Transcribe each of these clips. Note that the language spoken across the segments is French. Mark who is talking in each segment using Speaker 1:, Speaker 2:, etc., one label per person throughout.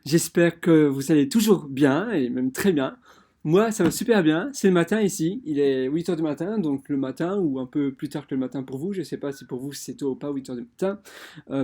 Speaker 1: J'espère que vous allez toujours bien et même très bien. Moi, ça va super bien. C'est le matin ici. Il est 8 heures du matin, donc le matin ou un peu plus tard que le matin pour vous. Je ne sais pas si pour vous c'est tôt ou pas 8 heures du matin.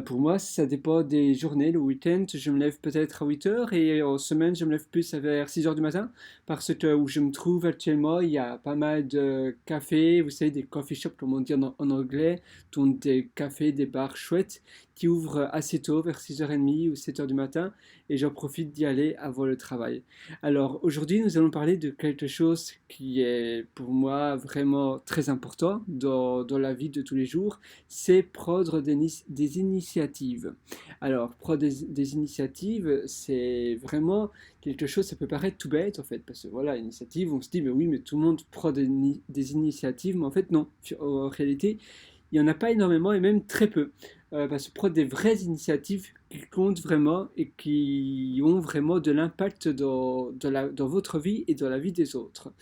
Speaker 1: Pour moi, ça dépend des journées. Le week-end, je me lève peut-être à 8 heures et en semaine, je me lève plus vers 6 heures du matin parce que où je me trouve actuellement, il y a pas mal de cafés, vous savez, des coffee shops, comme on dit en anglais, donc des cafés, des bars chouettes qui ouvrent assez tôt, vers 6h30 ou 7 heures du matin et j'en profite d'y aller avant le travail. Alors aujourd'hui, nous allons parler de quelque chose qui est pour moi vraiment très important dans la vie de tous les jours, c'est prendre des initiatives. Alors prendre des initiatives, c'est vraiment quelque chose, ça peut paraître tout bête en fait, parce que voilà, initiative, on se dit mais oui, mais tout le monde prend des initiatives, mais en fait non, en réalité, il n'y en a pas énormément et même très peu. Parce que prendre des vraies initiatives qui comptent vraiment et qui ont vraiment de l'impact dans votre vie et dans la vie des autres.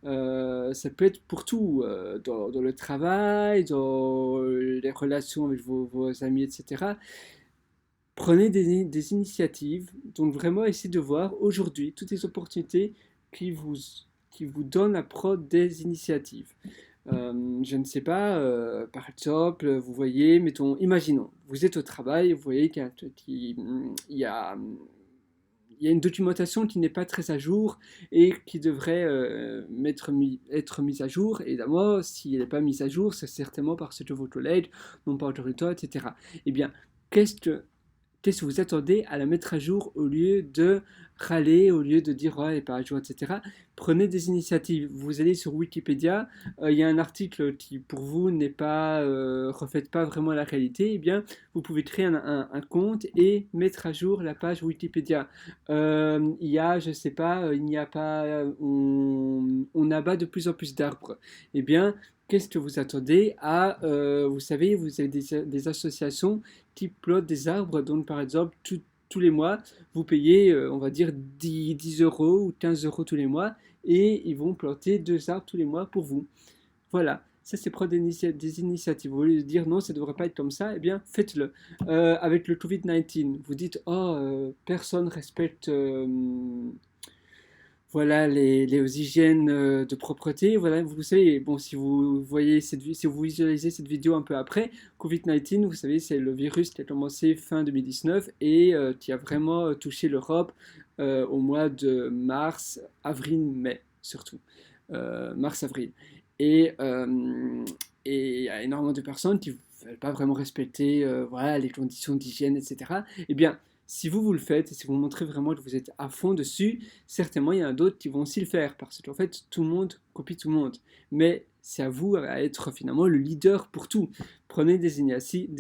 Speaker 1: Ça peut être pour tout, dans le travail, dans les relations avec vos amis, etc. Prenez des initiatives, donc vraiment essayez de voir aujourd'hui toutes les opportunités qui vous, qui vous donnent à prendre des initiatives. Je ne sais pas, par exemple, vous voyez, mettons, imaginons, vous êtes au travail, vous voyez il y a, il y a une documentation qui n'est pas très à jour et qui devrait être mise à jour. Et d'abord, si elle n'est pas mise à jour, c'est certainement parce que vos collègues n'ont pas autorisé, etc. Eh bien, qu'est-ce que qu'est-ce que vous attendez à la mettre à jour au lieu de râler, au lieu de dire ouais, elle n'est pas à jour, etc. Prenez des initiatives. Vous allez sur Wikipédia, il y a un article qui pour vous n'est pas reflète pas vraiment la réalité. Eh bien, vous pouvez créer un compte et mettre à jour la page Wikipédia. Il y a, je sais pas, il n'y a pas, on abat de plus en plus d'arbres. Eh bien, qu'est-ce que vous attendez à, vous savez, vous avez des associations qui plantent des arbres, donc par exemple, tous les mois, vous payez, on va dire, 10 euros ou 15 euros tous les mois, et ils vont planter 2 arbres tous les mois pour vous. Voilà, ça c'est prendre des initiatives. Au lieu de dire non, ça ne devrait pas être comme ça, eh bien faites-le. Avec le Covid-19, vous dites oh, personne respecte voilà les hygiènes de propreté. Voilà, vous savez, bon, si vous voyez si vous visualisez cette vidéo un peu après, Covid-19, vous savez, c'est le virus qui a commencé fin 2019 et qui a vraiment touché l'Europe au mois de mars, avril, mai surtout. Mars-avril. Et et il y a énormément de personnes qui ne veulent pas vraiment respecter voilà, les conditions d'hygiène, etc. Eh bien, si vous le faites et si vous montrez vraiment que vous êtes à fond dessus, certainement il y en a d'autres qui vont aussi le faire parce qu'en fait tout le monde copie tout le monde. Mais c'est à vous à être finalement le leader pour tout. Prenez des initiatives,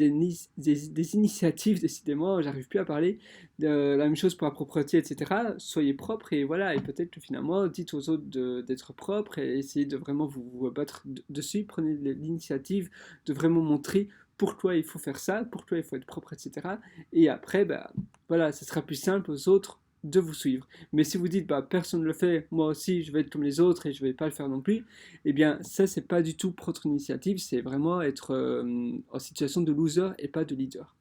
Speaker 1: décidément, j'arrive plus à parler, la même chose pour la propreté, etc. Soyez propre et voilà, et peut-être que finalement dites aux autres d'être propres et essayez de vraiment vous battre dessus. Prenez l'initiative de vraiment montrer pourquoi il faut faire ça, pourquoi il faut être propre, etc. Et après, bah, voilà, ce sera plus simple aux autres de vous suivre. Mais si vous dites, bah, personne ne le fait, moi aussi, je vais être comme les autres et je ne vais pas le faire non plus, eh bien, ça, c'est pas du tout prendre initiative, c'est vraiment être en situation de loser et pas de leader.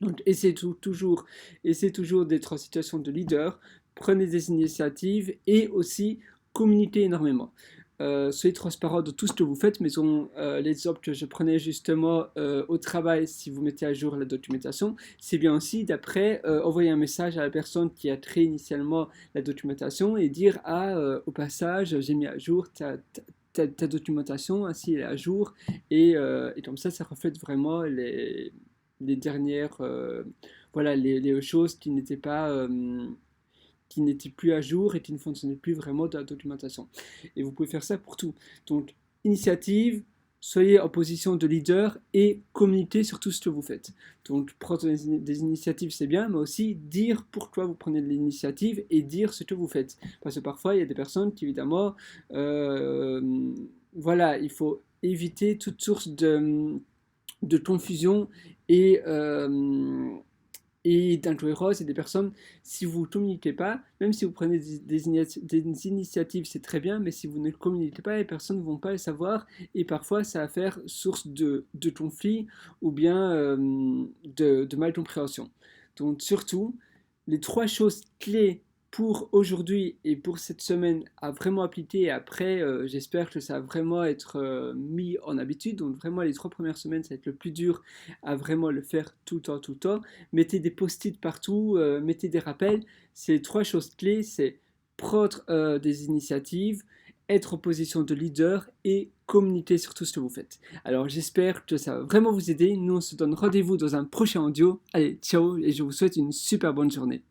Speaker 1: Donc, essayez toujours d'être en situation de leader, prenez des initiatives et aussi communiquez énormément. Soyez transparent de tout ce que vous faites, mais l'exemple que je prenais justement au travail, si vous mettez à jour la documentation, c'est bien aussi d'après envoyer un message à la personne qui a créé initialement la documentation et dire ah, au passage, j'ai mis à jour ta documentation, ainsi elle est à jour, et comme ça reflète vraiment les dernières, voilà, les choses qui n'étaient plus à jour et qui ne fonctionnaient plus vraiment dans la documentation. Et vous pouvez faire ça pour tout. Donc, initiative, soyez en position de leader et communiquez sur tout ce que vous faites. Donc, prendre des initiatives, c'est bien, mais aussi dire pourquoi vous prenez de l'initiative et dire ce que vous faites. Parce que parfois, il y a des personnes qui, évidemment, voilà, il faut éviter toute source de confusion et, et d'incohérence et des personnes, si vous ne communiquez pas, même si vous prenez des initiatives, c'est très bien, mais si vous ne communiquez pas, les personnes ne vont pas le savoir et parfois ça va faire source de conflit ou bien de mal compréhension. Donc surtout, les trois choses clés pour aujourd'hui et pour cette semaine à vraiment appliquer. Et après, j'espère que ça va vraiment être mis en habitude. Donc vraiment, les 3 premières semaines, ça va être le plus dur à vraiment le faire tout le temps, tout le temps. Mettez des post-it partout, mettez des rappels. Ces trois choses clés, c'est prendre des initiatives, être en position de leader et communiquer sur tout ce que vous faites. Alors j'espère que ça va vraiment vous aider. Nous, on se donne rendez-vous dans un prochain audio. Allez, ciao et je vous souhaite une super bonne journée.